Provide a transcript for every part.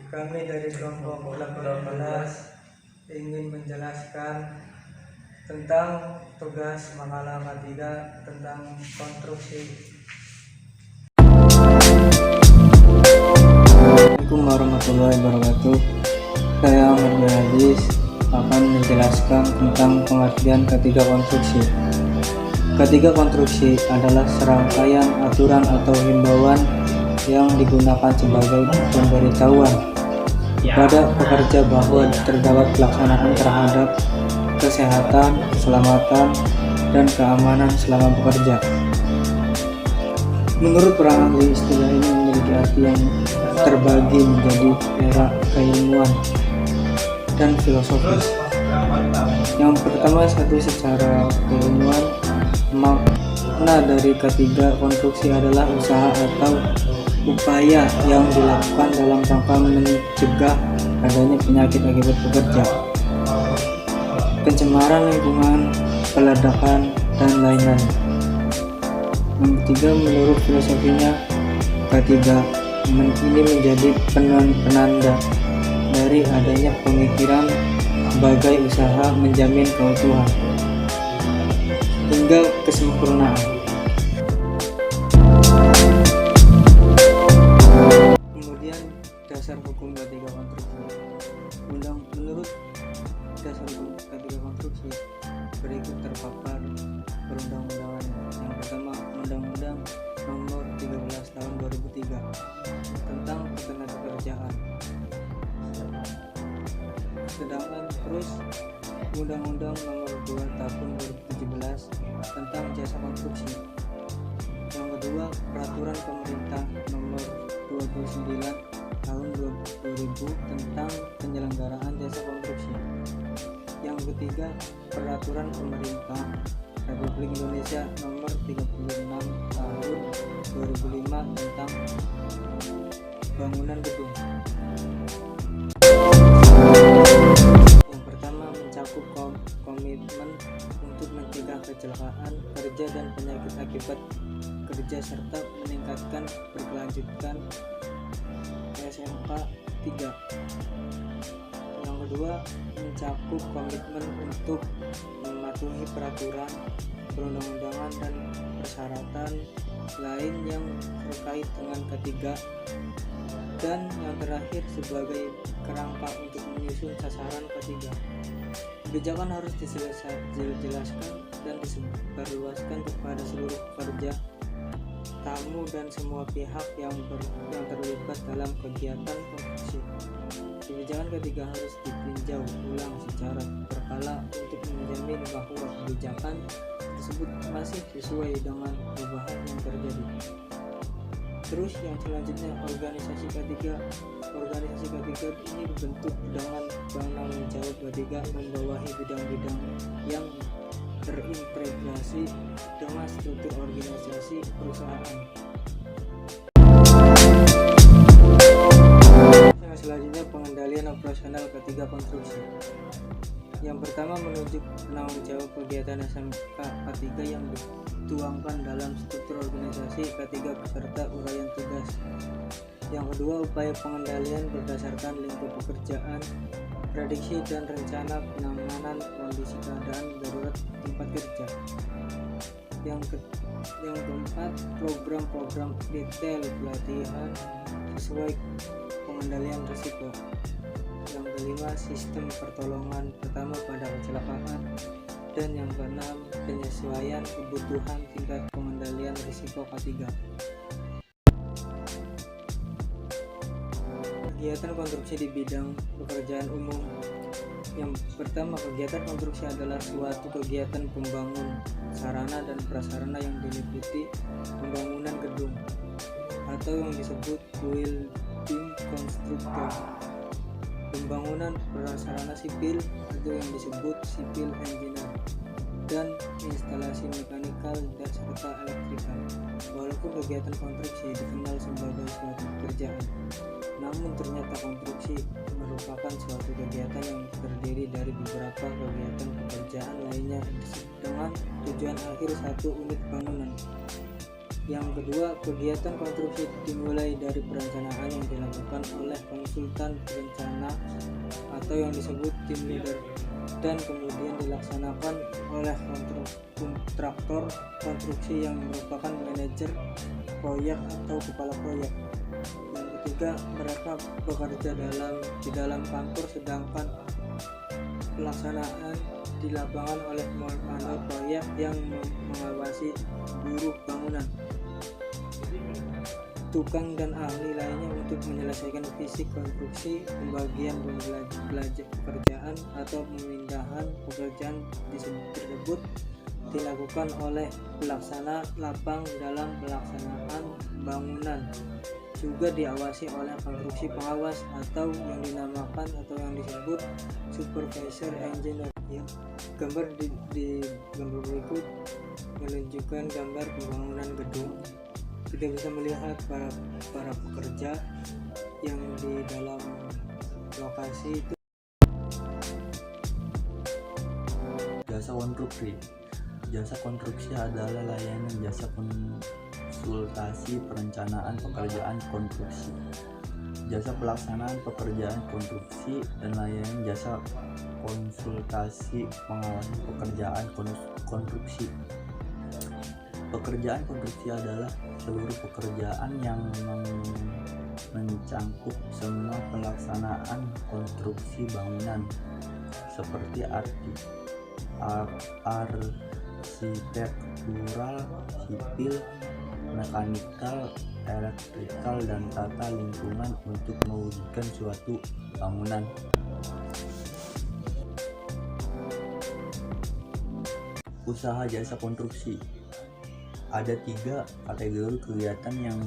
Kami dari kelompok 18 ingin menjelaskan tentang tugas makalah ketiga tentang konstruksi. Assalamualaikum warahmatullahi wabarakatuh. Saya Ahmad Aziz akan menjelaskan tentang pengertian ketiga konstruksi. Ketiga konstruksi adalah serangkaian aturan atau himbauan yang digunakan sebagai pemberitahuan kepada pekerja bahwa terdapat pelaksanaan terhadap kesehatan, keselamatan, dan keamanan selama bekerja. Menurut para ahli, istilah ini memiliki arti yang terbagi menjadi era keilmuan dan filosofis. Yang pertama, secara keilmuan, makna dari ketiga konstruksi adalah usaha atau upaya yang dilakukan dalam rangka mencegah adanya penyakit akibat bekerja, pencemaran lingkungan, peledakan, dan lain-lain. Yang ketiga, menurut filosofinya, ketiga ini menjadi penanda dari adanya pemikiran sebagai usaha menjamin keutuhan hingga kesempurnaan. Kemudian dasar hukum ketiga konstruksi. Menurut dasar hukum ketiga konstruksi berikut terpapar perundang-undangan. Yang pertama, Undang-Undang Nomor 13 Tahun 2003 tentang Ketenagakerjaan. Sedangkan terus Undang-Undang Nomor 2 Tahun 2017 tentang Jasa Konstruksi. Yang kedua, Peraturan Pemerintah Nomor 29 Tahun 2000 tentang Penyelenggaraan Jasa Konstruksi. Yang ketiga, Peraturan Pemerintah Republik Indonesia Nomor 36 Tahun 2005 tentang Bangunan Gedung. Yang pertama, mencakup komitmen untuk mencegah kecelakaan kerja dan penyakit akibat kerja serta meningkatkan berkelanjutan SMK 3. Yang kedua, mencakup komitmen untuk mematuhi peraturan perundang-undangan dan persyaratan lain yang terkait dengan ketiga. Dan yang terakhir, sebagai kerangka untuk menyusun sasaran ketiga. Kebijakan harus dijelaskan dan disebarluaskan kepada seluruh pekerja, tamu, dan semua pihak yang terlibat dalam kegiatan konstruksi. Kebijakan ketiga harus ditinjau ulang secara berkala untuk menjamin bahwa kebijakan tersebut masih sesuai dengan perubahan yang terjadi. Terus yang selanjutnya, organisasi ketiga ini dibentuk dengan penanggung jawab ketiga membawahi bidang-bidang yang terintegrasi dengan struktur organisasi perusahaan. Yang selanjutnya, pengendalian operasional ketiga konstruksi. Yang pertama, menunjuk penanggung jawab kegiatan SMK K3 yang dituangkan dalam struktur organisasi K3 beserta uraian tugas. Yang kedua, upaya pengendalian berdasarkan lingkup pekerjaan, prediksi dan rencana penanganan kondisi keadaan darurat tempat kerja. Yang keempat, program-program detail pelatihan sesuai pengendalian risiko. Yang kelima, sistem pertolongan pertama pada kecelakaan. Dan yang keenam, penyesuaian kebutuhan tingkat pengendalian risiko K3. Kegiatan konstruksi di bidang pekerjaan umum. Yang pertama, kegiatan konstruksi adalah suatu kegiatan pembangun sarana dan prasarana yang diliputi pembangunan gedung atau yang disebut building construction, pembangunan prasarana sipil atau yang disebut civil engineer, dan instalasi mekanikal dan serta elektrikal. Walaupun kegiatan konstruksi dikenal sebagai suatu pekerjaan, namun ternyata konstruksi merupakan suatu kegiatan yang terdiri dari beberapa kegiatan pekerjaan lainnya dengan tujuan akhir satu unit bangunan. Yang kedua, kegiatan konstruksi dimulai dari perencanaan yang dilakukan oleh konsultan perencana atau yang disebut tim leader dan kemudian dilaksanakan oleh kontraktor konstruksi yang merupakan manajer proyek atau kepala proyek. Yang ketiga, mereka bekerja di dalam kantor sedangkan pelaksanaan di lapangan oleh manual proyek yang mengawasi buruh bangunan, tukang dan ahli lainnya untuk menyelesaikan fisik konstruksi, pembagian pekerjaan atau pemindahan pekerjaan tersebut dilakukan oleh pelaksana lapang dalam pelaksanaan bangunan. Juga diawasi oleh konstruksi pengawas atau yang dinamakan atau yang disebut supervisor engineer. Ya, gambar di gambar berikut menunjukkan gambar pembangunan gedung. Kita bisa melihat para pekerja yang di dalam lokasi itu. Jasa konstruksi. Jasa konstruksi adalah layanan jasa konsultasi perencanaan pekerjaan konstruksi, jasa pelaksanaan pekerjaan konstruksi, dan layanan jasa konsultasi pengawasan pekerjaan konstruksi. Pekerjaan konstruksi adalah seluruh pekerjaan yang mencangkup semua pelaksanaan konstruksi bangunan seperti arsitektural, sipil, mekanikal, elektrikal, dan tata lingkungan untuk mewujudkan suatu bangunan. Usaha jasa konstruksi. Ada 3 kategori kegiatan yang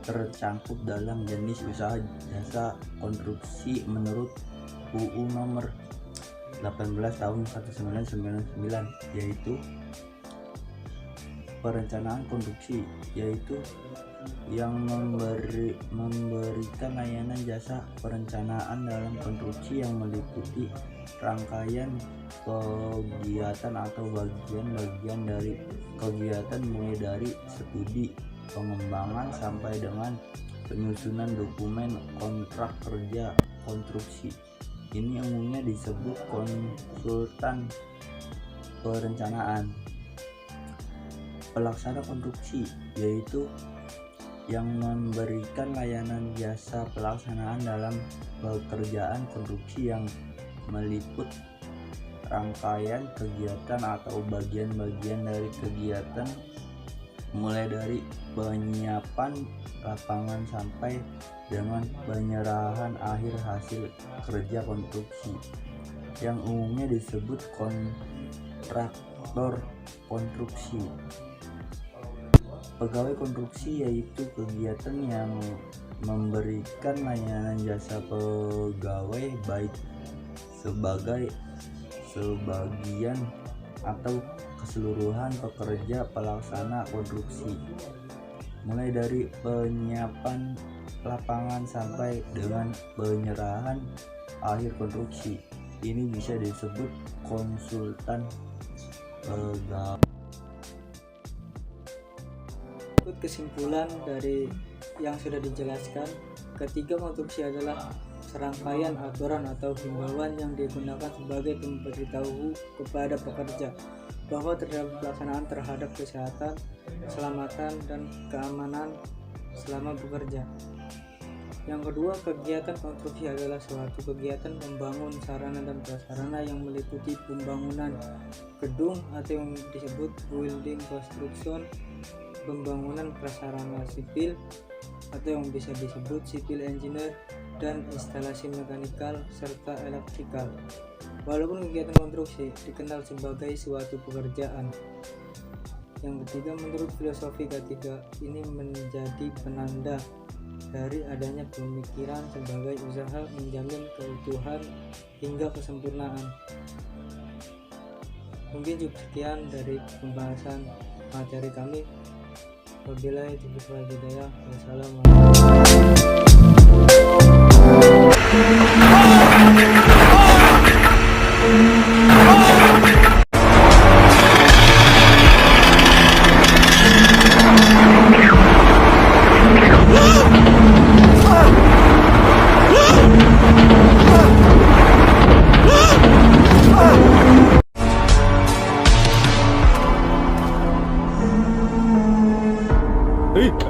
tercangkup dalam jenis usaha jasa konstruksi menurut UU nomor 18 tahun 1999, yaitu perencanaan konstruksi, yaitu yang memberikan layanan jasa perencanaan dalam konstruksi yang meliputi rangkaian kegiatan atau bagian-bagian dari kegiatan mulai dari studi pengembangan sampai dengan penyusunan dokumen kontrak kerja konstruksi. Ini umumnya disebut konsultan perencanaan. Pelaksana konstruksi, yaitu yang memberikan layanan jasa pelaksanaan dalam pekerjaan konstruksi yang meliput rangkaian kegiatan atau bagian-bagian dari kegiatan mulai dari penyiapan lapangan sampai dengan penyerahan akhir hasil kerja konstruksi, yang umumnya disebut kontraktor konstruksi. Pegawai konstruksi, yaitu kegiatan yang memberikan layanan jasa pegawai baik sebagai sebagian atau keseluruhan pekerja pelaksana konstruksi, mulai dari penyiapan lapangan sampai dengan penyerahan akhir konstruksi. Ini bisa disebut konsultan pegawai. Kesimpulan dari yang sudah dijelaskan, ketiga konstruksi adalah serangkaian aturan atau himbauan yang digunakan sebagai pemberitahu kepada pekerja bahwa terdapat pelaksanaan terhadap kesehatan, keselamatan, dan keamanan selama bekerja. Yang kedua, kegiatan konstruksi adalah suatu kegiatan membangun sarana dan prasarana yang meliputi pembangunan gedung atau yang disebut building construction, pembangunan prasarana sipil atau yang bisa disebut civil engineer, dan instalasi mekanikal serta elektrikal. Walaupun kegiatan konstruksi dikenal sebagai suatu pekerjaan. Yang ketiga, menurut filosofi ketiga ini menjadi penanda dari adanya pemikiran sebagai usaha menjamin keutuhan hingga kesempurnaan. Mungkin cukup sekian dari pembahasan materi kami. Wabillahi taufiq wal hidayah. Wassalamualaikum. Hey!